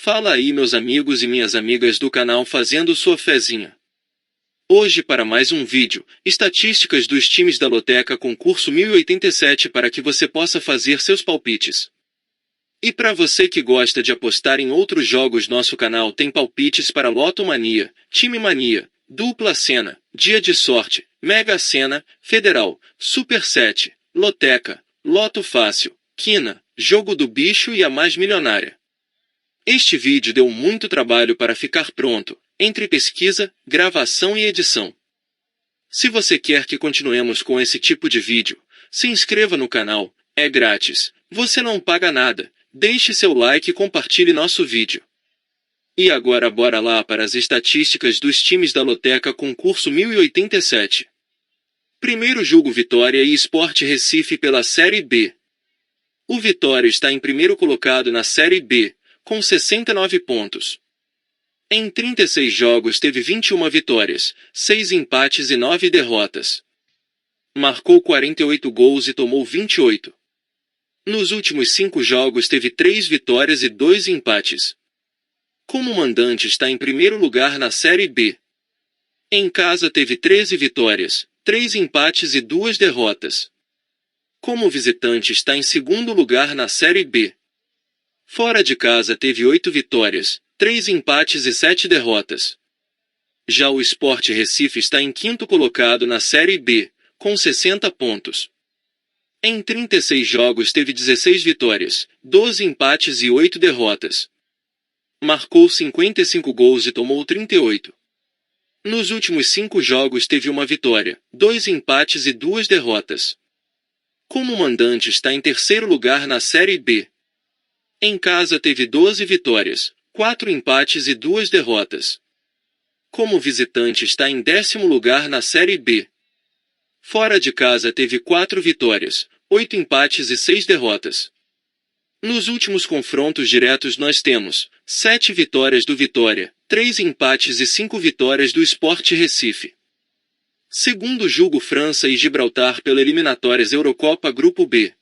Fala aí meus amigos e minhas amigas do canal Fazendo Sua Fezinha. Hoje para mais um vídeo, estatísticas dos times da Loteca Concurso 1087 para que você possa fazer seus palpites. E para você que gosta de apostar em outros jogos, nosso canal tem palpites para Loto Mania, Time Mania, Dupla Sena, Dia de Sorte, Mega Sena, Federal, Super 7, Loteca, Loto Fácil, Quina, Jogo do Bicho e a Mais Milionária. Este vídeo deu muito trabalho para ficar pronto, entre pesquisa, gravação e edição. Se você quer que continuemos com esse tipo de vídeo, se inscreva no canal, é grátis, você não paga nada, deixe seu like e compartilhe nosso vídeo. E agora bora lá para as estatísticas dos times da Loteca Concurso 1087. Primeiro jogo Vitória e Sport Recife pela Série B. O Vitória está em primeiro colocado na Série B, com 69 pontos. Em 36 jogos teve 21 vitórias, 6 empates e 9 derrotas. Marcou 48 gols e tomou 28. Nos últimos 5 jogos teve 3 vitórias e 2 empates. Como mandante está em primeiro lugar na Série B. Em casa teve 13 vitórias, 3 empates e 2 derrotas. Como visitante está em segundo lugar na Série B. Fora de casa teve 8 vitórias, 3 empates e 7 derrotas. Já o Sport Recife está em quinto colocado na Série B, com 60 pontos. Em 36 jogos teve 16 vitórias, 12 empates e 8 derrotas. Marcou 55 gols e tomou 38. Nos últimos 5 jogos teve 1 vitória, 2 empates e 2 derrotas. Como mandante está em terceiro lugar na Série B. Em casa teve 12 vitórias, 4 empates e 2 derrotas. Como visitante está em 10º lugar na Série B. Fora de casa teve 4 vitórias, 8 empates e 6 derrotas. Nos últimos confrontos diretos nós temos 7 vitórias do Vitória, 3 empates e 5 vitórias do Sport Recife. Segundo jogo França e Gibraltar pela eliminatórias Eurocopa Grupo B.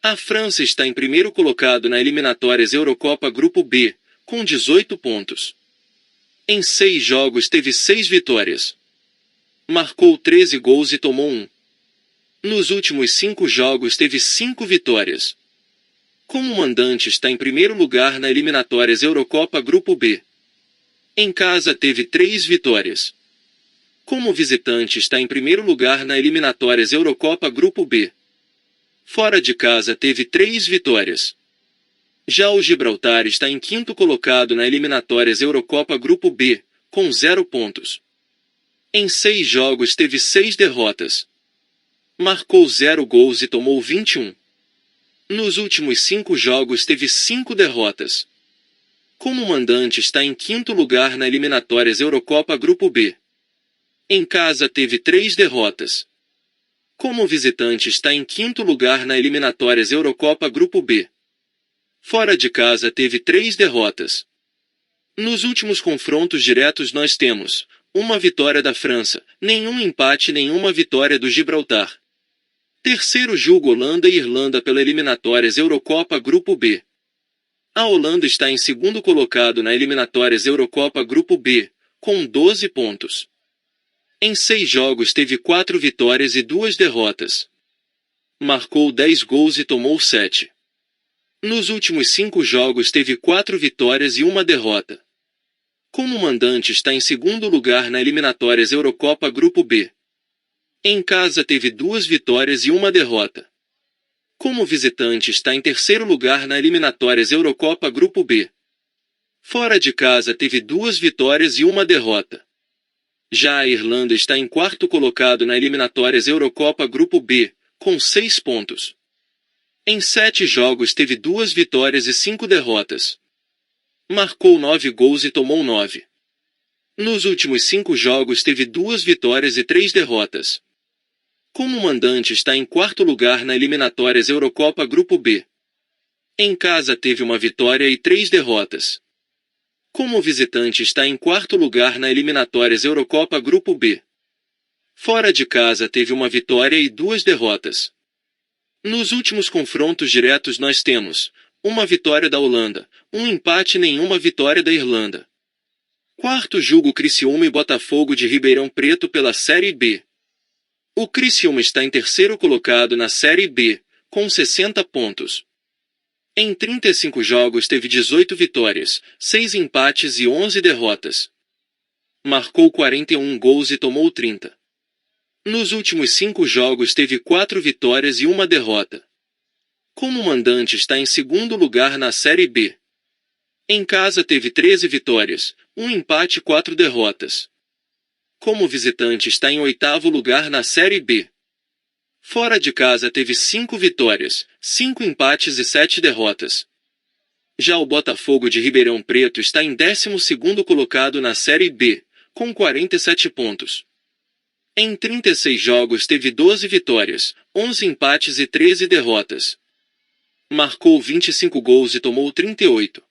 A França está em primeiro colocado na eliminatórias Eurocopa Grupo B, com 18 pontos. Em 6 jogos teve 6 vitórias. Marcou 13 gols e tomou 1. Nos últimos 5 jogos teve 5 vitórias. Como mandante está em primeiro lugar na eliminatórias Eurocopa Grupo B. Em casa teve 3 vitórias. Como visitante está em primeiro lugar na eliminatórias Eurocopa Grupo B. Fora de casa teve 3 vitórias. Já o Gibraltar está em quinto colocado na eliminatórias Eurocopa Grupo B, com 0 pontos. Em 6 jogos teve 6 derrotas. Marcou 0 gols e tomou 21. Nos últimos 5 jogos teve 5 derrotas. Como mandante está em quinto lugar na eliminatórias Eurocopa Grupo B. Em casa teve 3 derrotas. Como visitante está em quinto lugar na eliminatórias Eurocopa Grupo B. Fora de casa teve 3 derrotas. Nos últimos confrontos diretos nós temos 1 vitória da França, nenhum empate e nenhuma vitória do Gibraltar. Terceiro jogo Holanda e Irlanda pela eliminatórias Eurocopa Grupo B. A Holanda está em segundo colocado na eliminatórias Eurocopa Grupo B, com 12 pontos. Em 6 jogos teve 4 vitórias e 2 derrotas. Marcou 10 gols e tomou 7. Nos últimos 5 jogos teve 4 vitórias e 1 derrota. Como mandante está em segundo lugar na eliminatórias Eurocopa Grupo B. Em casa teve 2 vitórias e 1 derrota. Como visitante está em terceiro lugar na eliminatórias Eurocopa Grupo B. Fora de casa teve 2 vitórias e 1 derrota. Já a Irlanda está em quarto colocado na eliminatórias Eurocopa Grupo B, com 6 pontos. Em 7 jogos teve 2 vitórias e 5 derrotas. Marcou 9 gols e tomou 9. Nos últimos 5 jogos teve 2 vitórias e 3 derrotas. Como mandante está em quarto lugar na eliminatórias Eurocopa Grupo B. Em casa teve 1 vitória e 3 derrotas. Como visitante está em quarto lugar na eliminatórias Eurocopa Grupo B. Fora de casa teve 1 vitória e 2 derrotas. Nos últimos confrontos diretos nós temos uma vitória da Holanda, um empate e nenhuma vitória da Irlanda. Quarto jogo Criciúma e Botafogo de Ribeirão Preto pela Série B. O Criciúma está em terceiro colocado na Série B, com 60 pontos. Em 35 jogos teve 18 vitórias, 6 empates e 11 derrotas. Marcou 41 gols e tomou 30. Nos últimos 5 jogos teve 4 vitórias e 1 derrota. Como mandante está em segundo lugar na Série B. Em casa teve 13 vitórias, 1 empate e 4 derrotas. Como visitante está em oitavo lugar na Série B. Fora de casa teve 5 vitórias, 5 empates e 7 derrotas. Já o Botafogo de Ribeirão Preto está em 12º colocado na Série B, com 47 pontos. Em 36 jogos teve 12 vitórias, 11 empates e 13 derrotas. Marcou 25 gols e tomou 38.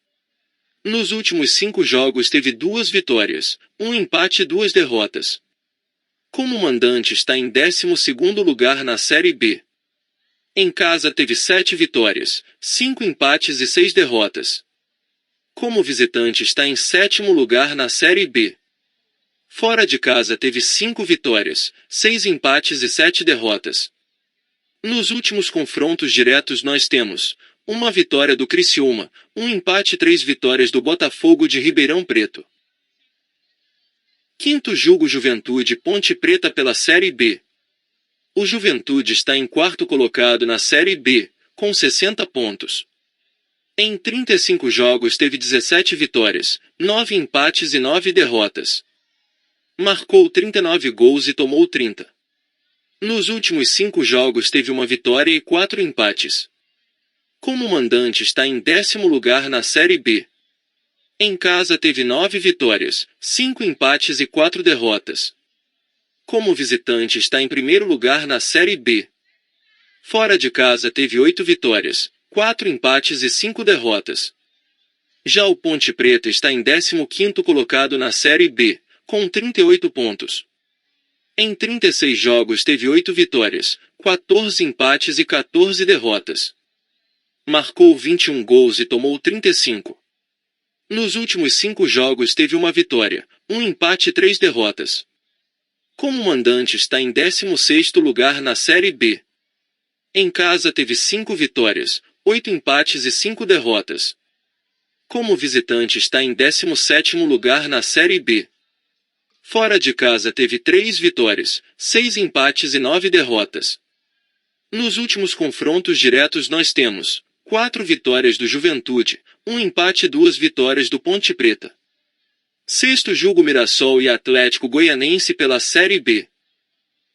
Nos últimos 5 jogos teve 2 vitórias, 1 empate e 2 derrotas. Como mandante está em 12º lugar na Série B. Em casa teve 7 vitórias, 5 empates e 6 derrotas. Como visitante está em 7º lugar na Série B. Fora de casa teve 5 vitórias, 6 empates e 7 derrotas. Nos últimos confrontos diretos nós temos uma vitória do Criciúma, 1 empate e 3 vitórias do Botafogo de Ribeirão Preto. Quinto jogo Juventude Ponte Preta pela Série B. O Juventude está em quarto colocado na Série B, com 60 pontos. Em 35 jogos teve 17 vitórias, 9 empates e 9 derrotas. Marcou 39 gols e tomou 30. Nos últimos 5 jogos teve 1 vitória e 4 empates. Como mandante está em 10º lugar na Série B. Em casa teve 9 vitórias, 5 empates e 4 derrotas. Como visitante está em primeiro lugar na Série B. Fora de casa teve 8 vitórias, 4 empates e 5 derrotas. Já o Ponte Preta está em 15º colocado na Série B, com 38 pontos. Em 36 jogos teve 8 vitórias, 14 empates e 14 derrotas. Marcou 21 gols e tomou 35. Nos últimos 5 jogos teve 1 vitória, 1 empate e 3 derrotas. Como mandante está em 16º lugar na Série B. Em casa teve 5 vitórias, 8 empates e 5 derrotas. Como visitante está em 17º lugar na Série B. Fora de casa teve 3 vitórias, 6 empates e 9 derrotas. Nos últimos confrontos diretos nós temos 4 vitórias do Juventude, 1 empate e 2 vitórias do Ponte Preta. Sexto jogo Mirassol e Atlético Goianense pela Série B.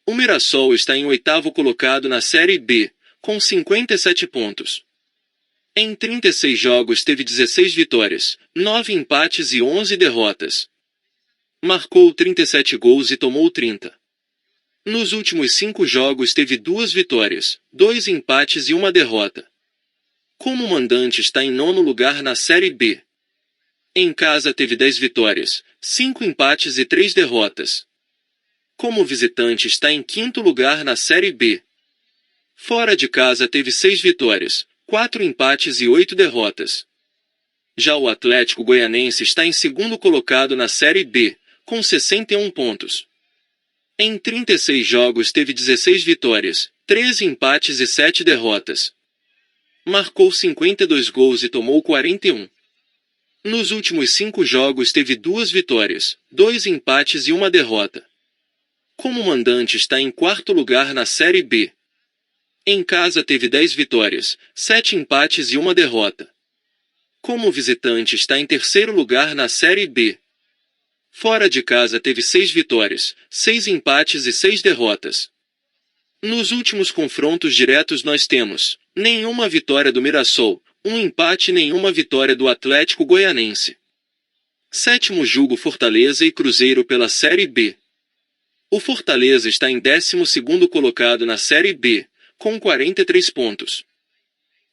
O Mirassol está em oitavo colocado na Série B, com 57 pontos. Em 36 jogos teve 16 vitórias, 9 empates e 11 derrotas. Marcou 37 gols e tomou 30. Nos últimos 5 jogos teve 2 vitórias, 2 empates e 1 derrota. Como mandante está em 9º lugar na Série B. Em casa teve 10 vitórias, 5 empates e 3 derrotas. Como visitante está em 5º lugar na Série B. Fora de casa teve 6 vitórias, 4 empates e 8 derrotas. Já o Atlético Goianense está em 2º colocado na Série B, com 61 pontos. Em 36 jogos teve 16 vitórias, 13 empates e 7 derrotas. Marcou 52 gols e tomou 41. Nos últimos 5 jogos teve 2 vitórias, 2 empates e 1 derrota. Como mandante está em 4º lugar na Série B. Em casa teve 10 vitórias, 7 empates e 1 derrota. Como visitante está em 3º lugar na Série B. Fora de casa teve 6 vitórias, 6 empates e 6 derrotas. Nos últimos confrontos diretos nós temos nenhuma vitória do Mirassol, 1 empate e nenhuma vitória do Atlético Goianense. Sétimo jogo Fortaleza e Cruzeiro pela Série B. O Fortaleza está em 12º colocado na Série B, com 43 pontos.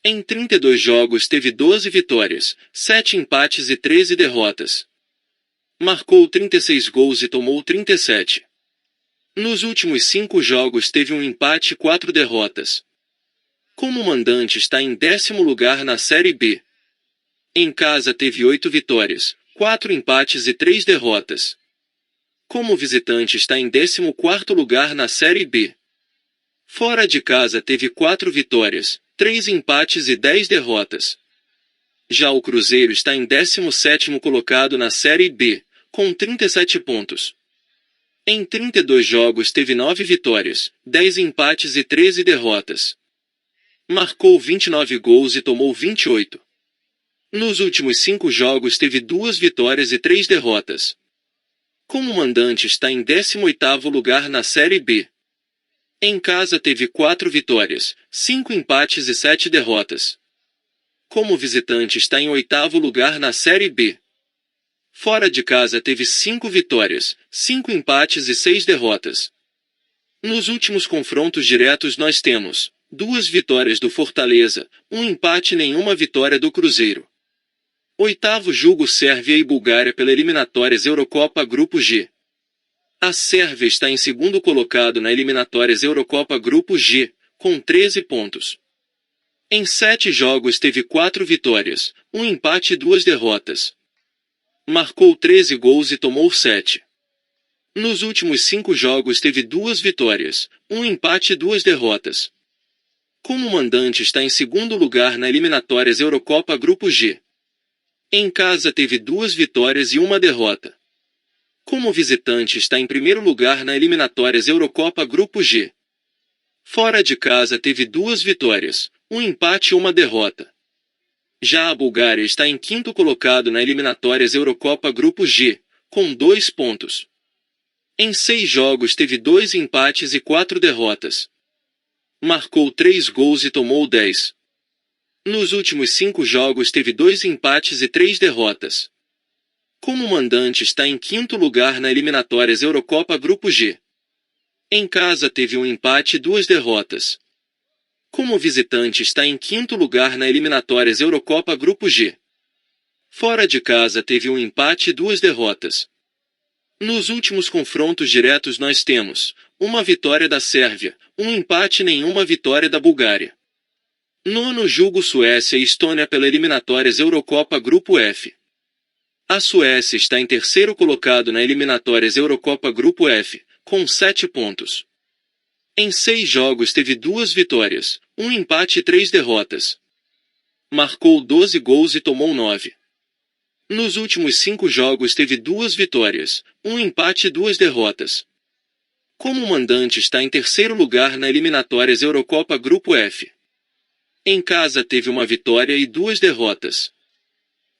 Em 32 jogos teve 12 vitórias, 7 empates e 13 derrotas. Marcou 36 gols e tomou 37. Nos últimos 5 jogos teve 1 empate e 4 derrotas. Como mandante está em 10º lugar na Série B. Em casa teve 8 vitórias, 4 empates e 3 derrotas. Como visitante está em 14º lugar na Série B. Fora de casa teve 4 vitórias, 3 empates e 10 derrotas. Já o Cruzeiro está em 17º colocado na Série B, com 37 pontos. Em 32 jogos teve 9 vitórias, 10 empates e 13 derrotas. Marcou 29 gols e tomou 28. Nos últimos 5 jogos teve 2 vitórias e 3 derrotas. Como mandante está em 18º lugar na Série B. Em casa teve 4 vitórias, 5 empates e 7 derrotas. Como visitante está em 8º lugar na Série B. Fora de casa teve 5 vitórias, 5 empates e 6 derrotas. Nos últimos confrontos diretos nós temos 2 vitórias do Fortaleza, 1 empate e nenhuma vitória do Cruzeiro. 8º jogo Sérvia e Bulgária pela eliminatórias Eurocopa Grupo G. A Sérvia está em 2º colocado na eliminatórias Eurocopa Grupo G, com 13 pontos. Em 7 jogos teve 4 vitórias, 1 empate e 2 derrotas. Marcou 13 gols e tomou 7. Nos últimos 5 jogos teve 2 vitórias, 1 empate e 2 derrotas. Como mandante está em 2º lugar na eliminatórias Eurocopa Grupo G. Em casa teve 2 vitórias e 1 derrota. Como visitante está em 1º lugar na eliminatórias Eurocopa Grupo G. Fora de casa teve 2 vitórias, 1 empate e 1 derrota. Já a Bulgária está em 5º colocado na eliminatórias Eurocopa Grupo G, com 2 pontos. Em 6 jogos teve 2 empates e 4 derrotas. Marcou 3 gols e tomou 10. Nos últimos 5 jogos teve 2 empates e 3 derrotas. Como mandante está em 5º lugar na eliminatórias Eurocopa Grupo G. Em casa teve 1 empate e 2 derrotas. Como visitante está em 5º lugar na eliminatórias Eurocopa Grupo G. Fora de casa teve 1 empate e 2 derrotas. Nos últimos confrontos diretos nós temos 1 vitória da Sérvia, 1 empate e nenhuma vitória da Bulgária. 9º jogo Suécia e Estônia pela eliminatórias Eurocopa Grupo F. A Suécia está em 3º colocado na eliminatórias Eurocopa Grupo F, com 7 pontos. Em 6 jogos teve 2 vitórias, 1 empate e 3 derrotas. Marcou 12 gols e tomou 9. Nos últimos 5 jogos teve 2 vitórias, 1 empate e 2 derrotas. Como mandante está em 3º lugar na eliminatórias Eurocopa Grupo F. Em casa teve 1 vitória e 2 derrotas.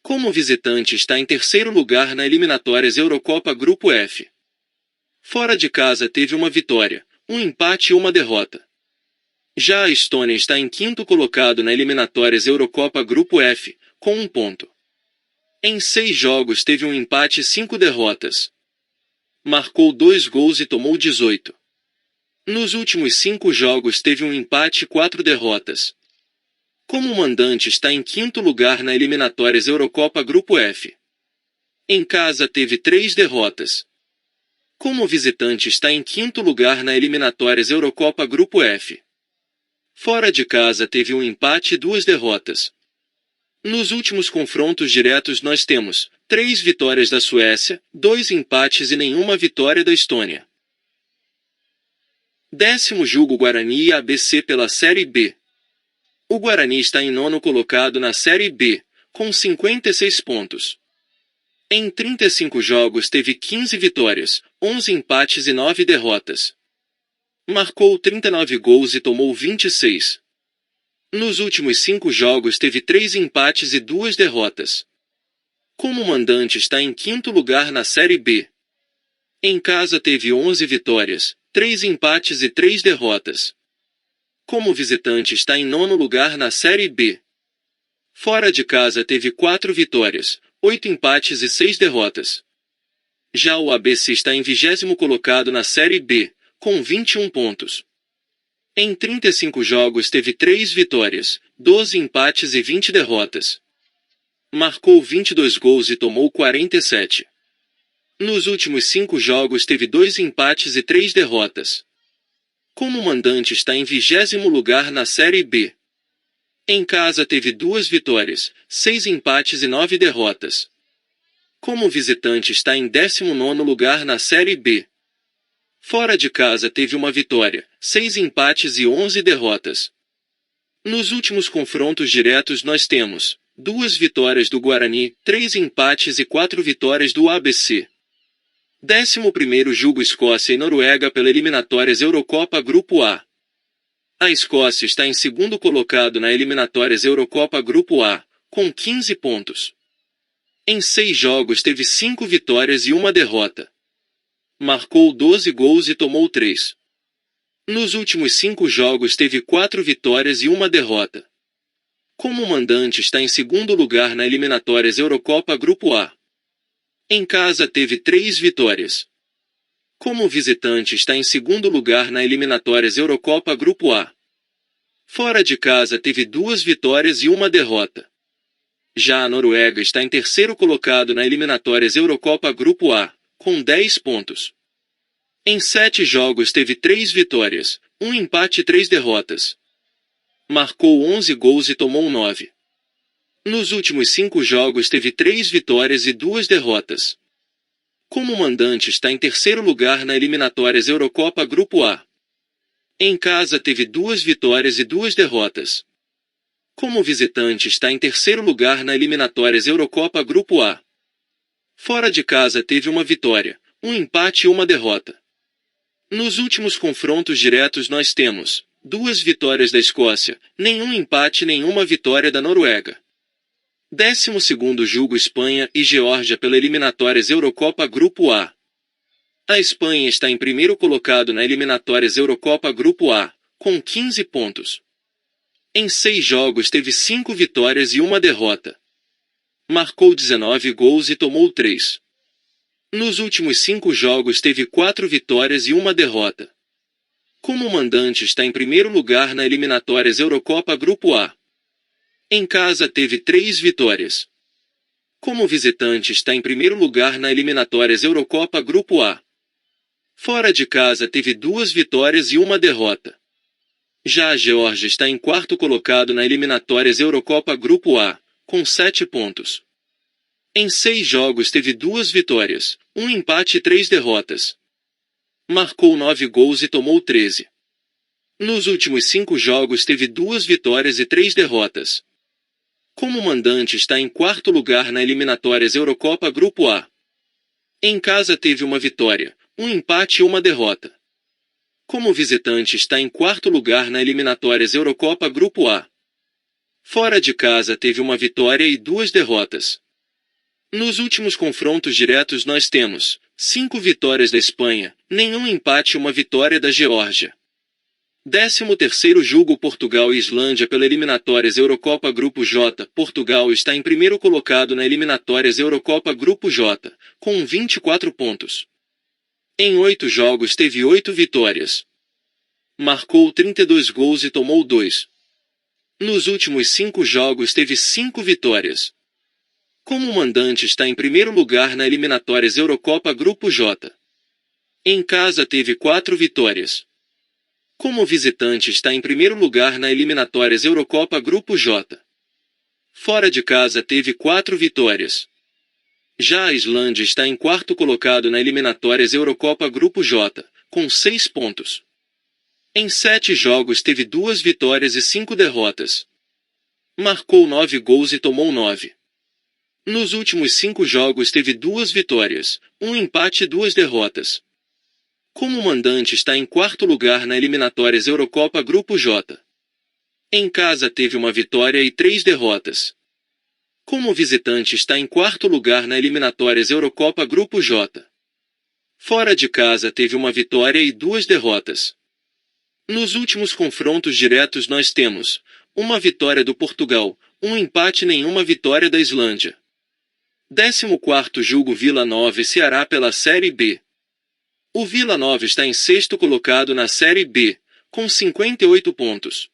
Como visitante está em 3º lugar na eliminatórias Eurocopa Grupo F. Fora de casa teve 1 vitória, 1 empate e 1 derrota. Já a Estônia está em 5º colocado na eliminatórias Eurocopa Grupo F, com 1 ponto. Em 6 jogos teve 1 empate e 5 derrotas. Marcou 2 gols e tomou 18. Nos últimos 5 jogos teve 1 empate e 4 derrotas. Como mandante está em 5º lugar na eliminatórias Eurocopa Grupo F. Em casa teve 3 derrotas. Como visitante está em 5º lugar na eliminatórias Eurocopa Grupo F. Fora de casa teve 1 empate e 2 derrotas. Nos últimos confrontos diretos nós temos 3 vitórias da Suécia, 2 empates e nenhuma vitória da Estônia. 10º jogo Guarani e ABC pela Série B. O Guarani está em 9º colocado na Série B, com 56 pontos. Em 35 jogos teve 15 vitórias, 11 empates e 9 derrotas. Marcou 39 gols e tomou 26. Nos últimos 5 jogos teve 3 empates e 2 derrotas. Como mandante está em 5º lugar na Série B. Em casa teve 11 vitórias, 3 empates e 3 derrotas. Como visitante está em 9º lugar na Série B. Fora de casa teve 4 vitórias, 8 empates e 6 derrotas. Já o ABC está em 20º colocado na Série B, com 21 pontos. Em 35 jogos teve 3 vitórias, 12 empates e 20 derrotas. Marcou 22 gols e tomou 47. Nos últimos 5 jogos teve 2 empates e 3 derrotas. Como mandante está em 20º lugar na Série B. Em casa teve 2 vitórias, 6 empates e 9 derrotas. Como visitante está em 19º lugar na Série B. Fora de casa teve uma vitória, 6 empates e 11 derrotas. Nos últimos confrontos diretos nós temos 2 vitórias do Guarani, 3 empates e 4 vitórias do ABC. 11º jogo Escócia e Noruega pela eliminatórias Eurocopa Grupo A. A Escócia está em segundo colocado na eliminatórias Eurocopa Grupo A, com 15 pontos. Em 6 jogos teve 5 vitórias e 1 derrota. Marcou 12 gols e tomou 3. Nos últimos 5 jogos teve 4 vitórias e 1 derrota. Como mandante está em segundo lugar na eliminatórias Eurocopa Grupo A. Em casa teve 3 vitórias. Como visitante está em segundo lugar na eliminatórias Eurocopa Grupo A. Fora de casa teve 2 vitórias e 1 derrota. Já a Noruega está em terceiro colocado na eliminatórias Eurocopa Grupo A, com 10 pontos. Em 7 jogos teve 3 vitórias, 1 empate e 3 derrotas. Marcou 11 gols e tomou 9. Nos últimos 5 jogos teve 3 vitórias e 2 derrotas. Como mandante está em terceiro lugar na eliminatórias Eurocopa Grupo A. Em casa teve 2 vitórias e 2 derrotas. Como visitante está em terceiro lugar na eliminatórias Eurocopa Grupo A. Fora de casa teve uma vitória, 1 empate e 1 derrota. Nos últimos confrontos diretos nós temos 2 vitórias da Escócia, nenhum empate e nenhuma vitória da Noruega. 12º jogo Espanha e Geórgia pela eliminatórias Eurocopa Grupo A. A Espanha está em primeiro colocado na eliminatórias Eurocopa Grupo A, com 15 pontos. Em 6 jogos teve 5 vitórias e 1 derrota. Marcou 19 gols e tomou 3. Nos últimos 5 jogos teve 4 vitórias e 1 derrota. Como mandante está em primeiro lugar na eliminatórias Eurocopa Grupo A. Em casa teve 3 vitórias. Como visitante está em primeiro lugar na eliminatórias Eurocopa Grupo A. Fora de casa teve 2 vitórias e 1 derrota. Já a Geórgia está em quarto colocado na eliminatórias Eurocopa Grupo A, com 7 pontos. Em 6 jogos teve 2 vitórias, 1 empate e 3 derrotas. Marcou 9 gols e tomou 13. Nos últimos 5 jogos teve 2 vitórias e 3 derrotas. Como mandante está em quarto lugar na eliminatórias Eurocopa Grupo A. Em casa teve uma vitória, 1 empate e 1 derrota. Como visitante está em quarto lugar na eliminatórias Eurocopa Grupo A. Fora de casa teve uma vitória e 2 derrotas. Nos últimos confrontos diretos nós temos 5 vitórias da Espanha, nenhum empate e 1 vitória da Geórgia. 13º jogo Portugal e Islândia pela eliminatórias Eurocopa Grupo J. Portugal está em primeiro colocado na eliminatórias Eurocopa Grupo J, com 24 pontos. Em 8 jogos teve 8 vitórias. Marcou 32 gols e tomou 2. Nos últimos 5 jogos teve 5 vitórias. Como mandante está em primeiro lugar na eliminatórias Eurocopa Grupo J. Em casa teve 4 vitórias. Como visitante está em primeiro lugar na eliminatórias Eurocopa Grupo J. Fora de casa teve 4 vitórias. Já a Islândia está em quarto colocado na eliminatórias Eurocopa Grupo J, com 6 pontos. Em 7 jogos teve 2 vitórias e 5 derrotas. Marcou 9 gols e tomou 9. Nos últimos 5 jogos teve 2 vitórias, 1 empate e 2 derrotas. Como mandante está em quarto lugar na eliminatórias Eurocopa Grupo J. Em casa teve uma vitória e 3 derrotas. Como visitante está em quarto lugar na eliminatórias Eurocopa Grupo J. Fora de casa teve uma vitória e 2 derrotas. Nos últimos confrontos diretos nós temos 1 vitória do Portugal, 1 empate e nenhuma vitória da Islândia. 14º jogo Vila Nova e Ceará pela Série B. O Vila Nova está em sexto colocado na Série B, com 58 pontos.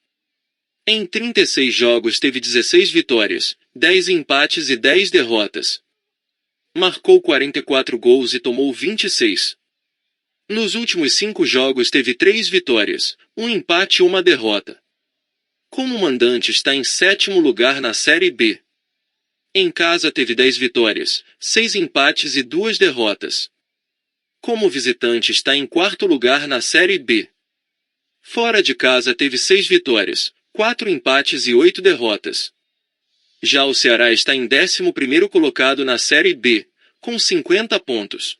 Em 36 jogos teve 16 vitórias, 10 empates e 10 derrotas. Marcou 44 gols e tomou 26. Nos últimos 5 jogos teve 3 vitórias, 1 empate e 1 derrota. Como mandante está em sétimo lugar na Série B. Em casa teve 10 vitórias, 6 empates e 2 derrotas. Como visitante está em quarto lugar na Série B. Fora de casa teve 6 vitórias, 4 empates e 8 derrotas. Já o Ceará está em 11º colocado na Série B, com 50 pontos.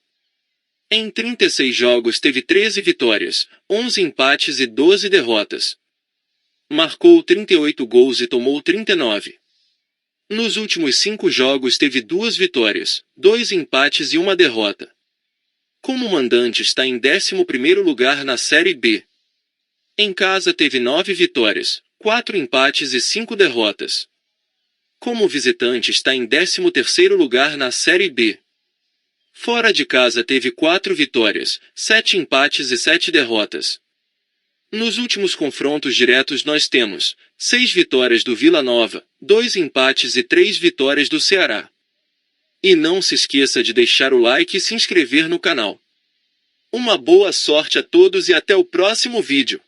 Em 36 jogos teve 13 vitórias, 11 empates e 12 derrotas. Marcou 38 gols e tomou 39. Nos últimos 5 jogos teve 2 vitórias, 2 empates e 1 derrota. Como mandante está em 11º lugar na Série B. Em casa teve 9 vitórias, 4 empates e 5 derrotas. Como visitante está em 13º lugar na Série B. Fora de casa teve 4 vitórias, 7 empates e 7 derrotas. Nos últimos confrontos diretos nós temos 6 vitórias do Vila Nova, 2 empates e 3 vitórias do Ceará. E não se esqueça de deixar o like e se inscrever no canal. Uma boa sorte a todos e até o próximo vídeo.